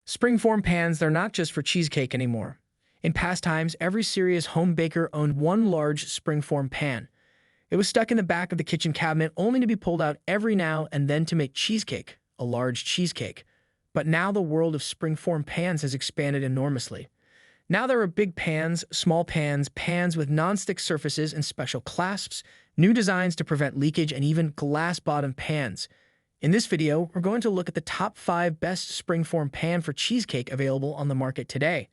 Springform pans, they're not just for cheesecake anymore. In past times, every serious home baker owned one large springform pan. It was stuck in the back of the kitchen cabinet only to be pulled out every now and then to make cheesecake, a large cheesecake. But now the world of springform pans has expanded enormously. Now there are big pans, small pans, pans with non-stick surfaces and special clasps, new designs to prevent leakage, and even glass-bottom pans. In this video, we're going to look at the top 5 best springform pan for cheesecake available on the market today.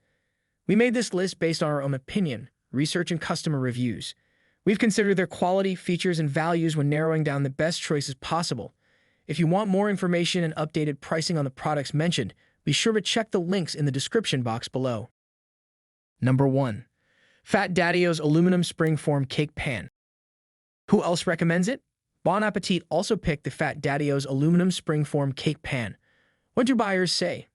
We made this list based on our own opinion, research, and customer reviews. We've considered their quality, features, and values when narrowing down the best choices possible. If you want more information and updated pricing on the products mentioned, be sure to check the links in the description box below. Number 1. Fat Daddy's Aluminum Springform Cake Pan. Who else recommends it? Bon Appetit also picked the Fat Daddy's Aluminum Springform Cake Pan. What do buyers say?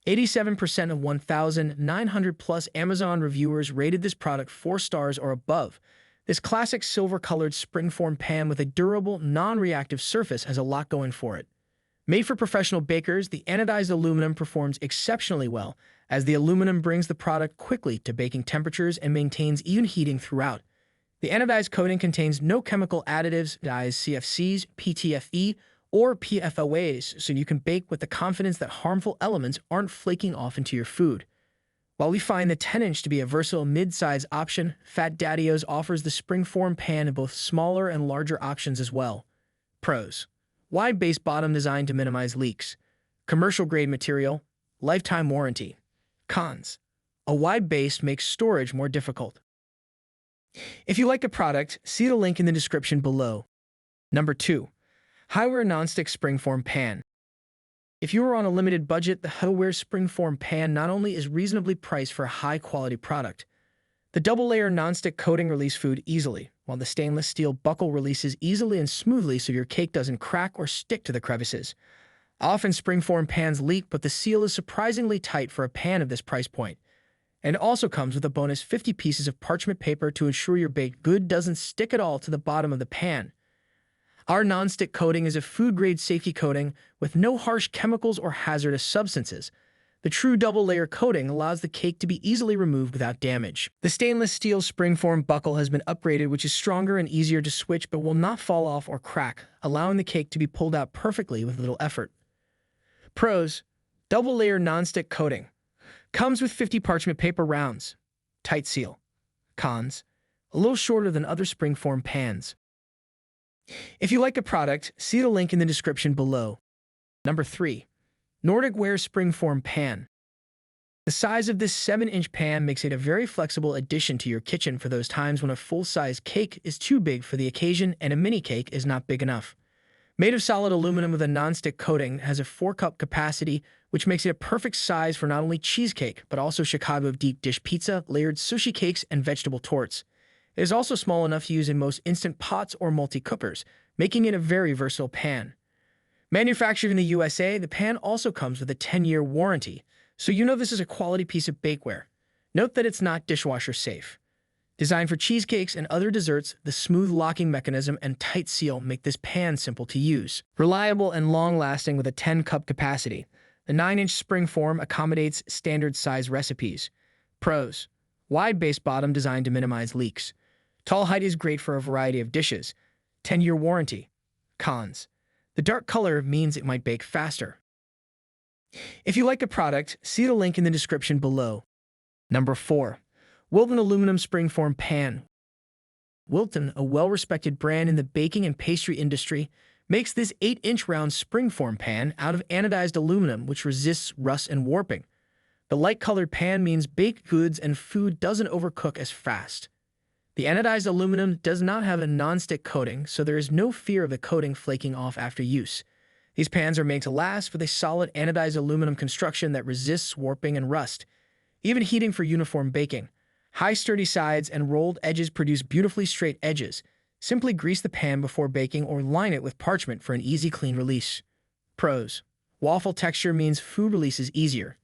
87% of 1,900 plus Amazon reviewers rated this product 4 stars or above. This classic silver-colored springform pan with a durable, non-reactive surface has a lot going for it. Made for professional bakers, the anodized aluminum performs exceptionally well, as the aluminum brings the product quickly to baking temperatures and maintains even heating throughout. The anodized coating contains no chemical additives, dyes, CFCs, PTFE, or PFOAs, so you can bake with the confidence that harmful elements aren't flaking off into your food. While we find the 10-inch to be a versatile mid-size option, Fat Daddy's offers the springform pan in both smaller and larger options as well. Pros: wide base bottom designed to minimize leaks. Commercial-grade material. Lifetime warranty. Cons: a wide base makes storage more difficult. If you like a product, see the link in the description below. Number 2. Highware Nonstick Springform Pan. If you are on a limited budget, the Highware Springform Pan not only is reasonably priced for a high-quality product. The double-layer nonstick coating releases food easily, while the stainless steel buckle releases easily and smoothly so your cake doesn't crack or stick to the crevices. Often springform pans leak, but the seal is surprisingly tight for a pan of this price point. And it also comes with a bonus 50 pieces of parchment paper to ensure your baked good doesn't stick at all to the bottom of the pan. Our non-stick coating is a food-grade safety coating with no harsh chemicals or hazardous substances. The true double-layer coating allows the cake to be easily removed without damage. The stainless steel springform buckle has been upgraded, which is stronger and easier to switch but will not fall off or crack, allowing the cake to be pulled out perfectly with little effort. Pros: double-layer non-stick coating. Comes with 50 parchment paper rounds. Tight seal. Cons: a little shorter than other springform pans. If you like a product, see the link in the description below. Number 3. Nordic Ware Springform Pan. The size of this 7-inch pan makes it a very flexible addition to your kitchen for those times when a full-size cake is too big for the occasion and a mini cake is not big enough. Made of solid aluminum with a non-stick coating, has a 4-cup capacity, which makes it a perfect size for not only cheesecake, but also Chicago deep dish pizza, layered sushi cakes, and vegetable torts. It is also small enough to use in most instant pots or multi-cookers, making it a very versatile pan. Manufactured in the USA, the pan also comes with a 10-year warranty, so you know this is a quality piece of bakeware. Note that it's not dishwasher safe. Designed for cheesecakes and other desserts, the smooth locking mechanism and tight seal make this pan simple to use. Reliable and long-lasting with a 10-cup capacity, the 9-inch springform accommodates standard size recipes. Pros: wide base bottom designed to minimize leaks. Tall height is great for a variety of dishes. 10-year warranty. Cons: the dark color means it might bake faster. If you like a product, see the link in the description below. Number 4. Wilton Aluminum Springform Pan. Wilton, a well-respected brand in the baking and pastry industry, makes this 8-inch round springform pan out of anodized aluminum, which resists rust and warping. The light-colored pan means baked goods and food doesn't overcook as fast. The anodized aluminum does not have a non-stick coating, so there is no fear of the coating flaking off after use. These pans are made to last with a solid anodized aluminum construction that resists warping and rust, even heating for uniform baking. High sturdy sides and rolled edges produce beautifully straight edges. Simply grease the pan before baking or line it with parchment for an easy clean release. Pros: waffle texture means food releases easier.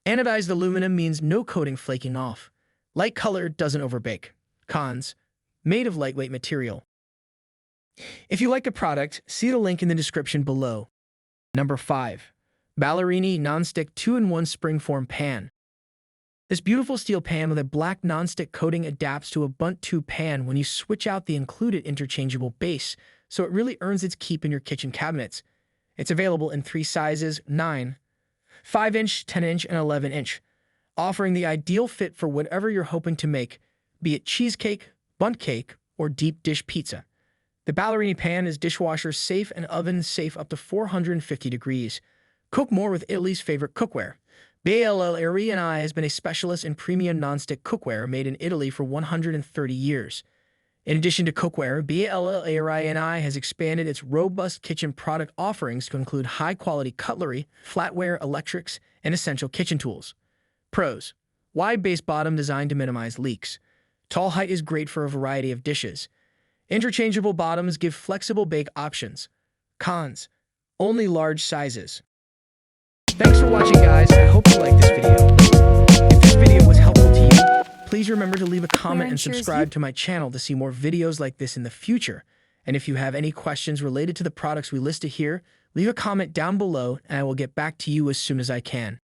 Anodized aluminum means no coating flaking off. Light color doesn't overbake. Cons: made of lightweight material. If you like a product, see the link in the description below. Number 5. Ballerini Nonstick 2-in-1 Springform Pan. This beautiful steel pan with a black nonstick coating adapts to a Bunt 2 pan when you switch out the included interchangeable base, so it really earns its keep in your kitchen cabinets. It's available in 3 sizes: 9, 5-inch, 10-inch, and 11-inch, offering the ideal fit for whatever you're hoping to make, be it cheesecake, bundt cake, or deep dish pizza. The Ballerini pan is dishwasher safe and oven safe up to 450 degrees. Cook more with Italy's favorite cookware. Ballerini has been a specialist in premium nonstick cookware made in Italy for 130 years. In addition to cookware, Ballerini has expanded its robust kitchen product offerings to include high-quality cutlery, flatware, electrics, and essential kitchen tools. Pros: wide base bottom designed to minimize leaks. Tall height is great for a variety of dishes. Interchangeable bottoms give flexible bake options. Cons: only large sizes. Thanks for watching, guys. I hope you liked this video. If this video was helpful to you, please remember to leave a comment and subscribe to my channel to see more videos like this in the future. And if you have any questions related to the products we listed here, leave a comment down below and I will get back to you as soon as I can.